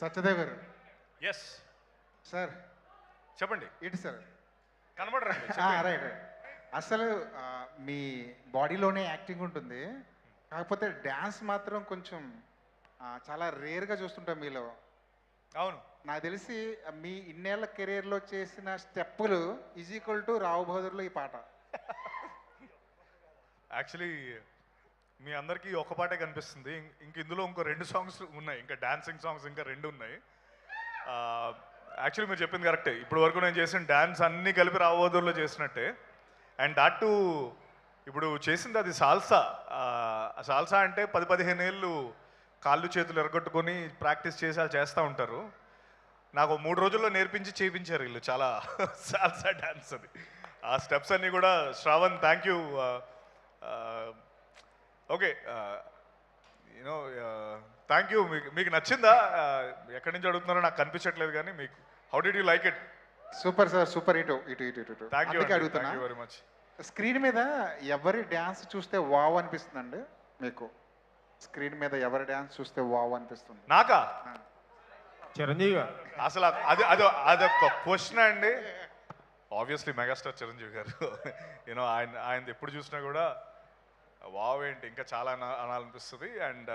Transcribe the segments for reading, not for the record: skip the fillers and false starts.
సత్యదేవ్ గారు. Yes sir చెప్పండి. ఏంటి సార్? కనబడరండి. Right right. అసలు మీ బాడీలోనే యాక్టింగ్ ఉంటుంది, కాకపోతే డ్యాన్స్ మాత్రం కొంచెం చాలా రేర్గా చూస్తుంటాం మీలో. అవును, నాకు తెలిసి మీ ఇన్నేళ్ల కెరీర్లో చేసిన స్టెప్పులు ఈజ్ ఈక్వల్ టు రావు బహదూర్లో ఈ పాట. యాక్చువల్లీ మీ అందరికీ ఒక పాటే కనిపిస్తుంది. ఇంక ఇందులో ఇంకో 2 సాంగ్స్ ఉన్నాయి, ఇంకా డాన్సింగ్ సాంగ్స్ ఇంకా 2 ఉన్నాయి. యాక్చువల్లీ మీరు చెప్పింది కరెక్టే. ఇప్పుడు వరకు నేను చేసిన డాన్స్ అన్నీ కలిపి రావోదూర్లో చేసినట్టే. అండ్ దాట్ టు ఇప్పుడు చేసింది అది సాల్సా. సాల్సా అంటే 10-15 ఏళ్ళు కాళ్ళు చేతులు ఎరగొట్టుకొని ప్రాక్టీస్ చేసి అలా చేస్తూ ఉంటారు. నాకు 3 రోజుల్లో నేర్పించి చేయించారు వీళ్ళు చాలా సాల్సా డాన్స్. అది ఆ స్టెప్స్ అన్నీ కూడా Shravan thank you. Okay you know thank you. మీకు నచ్చిందా? ఎక్కడి నుంచి అడుగుతున్నారో నాకు కనిపించట్లేదు, కానీ మీకు how did you like it? Super sir, super. ఇటు ఇటు ఇటు ఇటు ఇటు థ్యాంక్ యూ, అందుకే థ్యాంక్ అడుగుతున్నా. You very much. స్క్రీన్ మీద ఎవరి డ్యాన్స్ చూస్తే వావ్ అనిపిస్తుందండి మీకు? స్క్రీన్ మీద ఎవరి డ్యాన్స్ చూస్తే వావ్ అనిపిస్తుంది? నాకా? చిరంజీవి గారు. అసలు అది అది అదొక క్వశ్చన్ అండి. ఆబ్వియస్లీ మెగాస్టార్ చిరంజీవి గారు. యూనో ఆయన ఎప్పుడు చూసినా కూడా వావ్ ఏంటి ఇంకా చాలా అనాలనిపిస్తుంది. And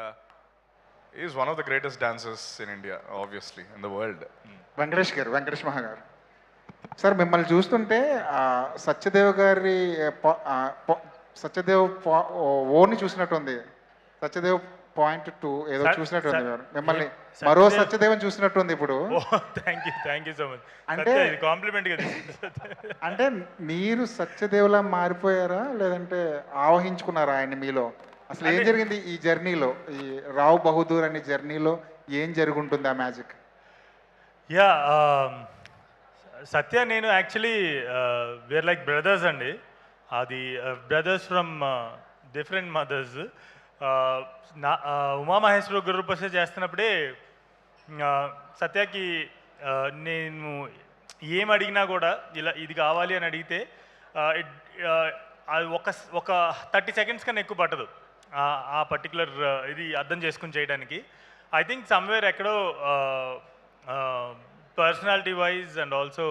is one of the greatest dancers in India, obviously in the world. Venkatesh garu, Venkatesh మహా గారు సార్, మిమ్మల్ని చూస్తుంటే సత్యదేవ్ గారి సత్యదేవ్ ఓని చూసినట్టుంది. సత్యదేవ్ .2 ఏదో చూసినట్టుంది మిమ్మల్ని. మరో సత్యదేవ్ చూసినట్టుంది ఇప్పుడు. Thank you so much. అంటే కాంప్లిమెంట్ కదా. అంటే మీరు సత్యదేవ్లా మారిపోయారా, లేదంటే ఆవహించుకున్నారా ఆయన మీలో? అసలు ఏం జరిగింది ఈ జర్నీలో, ఈ రావ్ బహదూర్ అనే జర్నీలో ఏం జరుగుంటుంది ఆ మ్యాజిక్? యా, సత్య నేను యాక్చువల్లీ వేర్ లైక్ బ్రదర్స్ అండి. అది brothers from different mothers. Umamaheswara Guruprasad చేస్తున్నప్పుడే సత్యకి నేను ఏం అడిగినా కూడా ఇలా ఇది కావాలి అని అడిగితే అది ఒక 30 సెకండ్స్ కన్నా ఎక్కువ పట్టదు ఆ పర్టికులర్ ఇది అర్థం చేసుకుని చేయడానికి. ఐ థింక్ సమ్వేర్ ఎక్కడో personality wise and also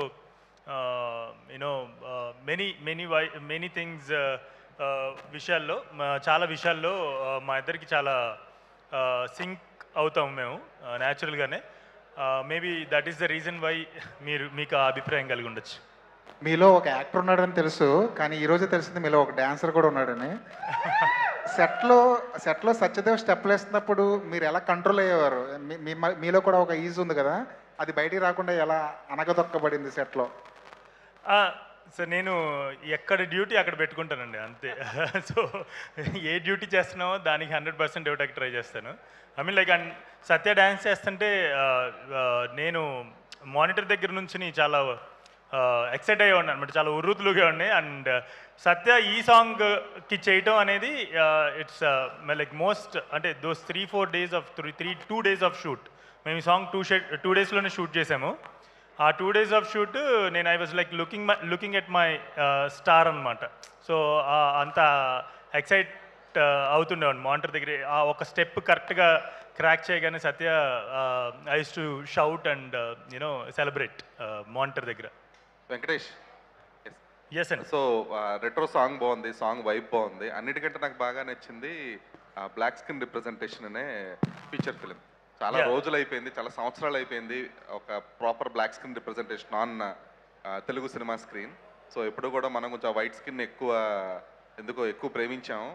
many things విషయాల్లో చాలా విషయాల్లో మా ఇద్దరికి చాలా సింక్ అవుతాం మేము న్యాచురల్గానే. Maybe that is the reason why మీకు ఆ అభిప్రాయం కలిగి ఉండొచ్చు. మీలో ఒక యాక్టర్ ఉన్నాడని తెలుసు, కానీ ఈరోజే తెలిసింది మీలో ఒక డాన్సర్ కూడా ఉన్నాడని. సెట్లో సత్యదేవ్ స్టెప్లు వేస్తున్నప్పుడు మీరు ఎలా కంట్రోల్ అయ్యేవారు? మీలో కూడా ఒక ఈజ్ ఉంది కదా, అది బయటికి రాకుండా ఎలా అనగదొక్కబడింది సెట్లో? సో నేను ఎక్కడ డ్యూటీ అక్కడ పెట్టుకుంటానండి, అంతే. సో ఏ డ్యూటీ చేస్తున్నామో దానికి 100% ఇవ్వడానికి ట్రై చేస్తాను. I mean like, and Satya dance చేస్తుంటే నేను మానిటర్ దగ్గర నుంచి చాలా ఎక్సైట్ అయ్యే ఉన్నాను అనమాట, చాలా ఉర్రూతులుగా ఉన్నాయి. అండ్ సత్య ఈ సాంగ్కి చేయటం అనేది ఇట్స్ లైక్ మోస్ట్, అంటే those 3-4 days of 2 days of shoot. మేము ఈ సాంగ్ 2 డేస్లోనే షూట్ చేసాము. ఆ 2 డేస్ ఆఫ్ షూట్ నేను I was like looking at my star అనమాట. సో అంత ఎక్సైట్ అవుతుండేవాడిని మానిటర్ దగ్గర. ఆ ఒక స్టెప్ కరెక్ట్గా క్రాక్ చేయగానే Satya I use to shout and you know celebrate monitor దగ్గర. వెంకటేష్, ఎస్ అండి. సో రెట్రో సాంగ్ బాగుంది, సాంగ్ వైబ్ బాగుంది. అన్నిటికంటే నాకు బాగా నచ్చింది బ్లాక్ స్కిన్ రిప్రజెంటేషన్ అనే ఫీచర్ ఫిలిం. చాలా రోజులు అయిపోయింది, చాలా సంవత్సరాలు అయిపోయింది ఒక proper black skin representation on Telugu cinema screen. So ఎప్పుడు కూడా మనం కొంచెం వైట్ స్కిన్ ఎక్కువ ప్రేమించాము.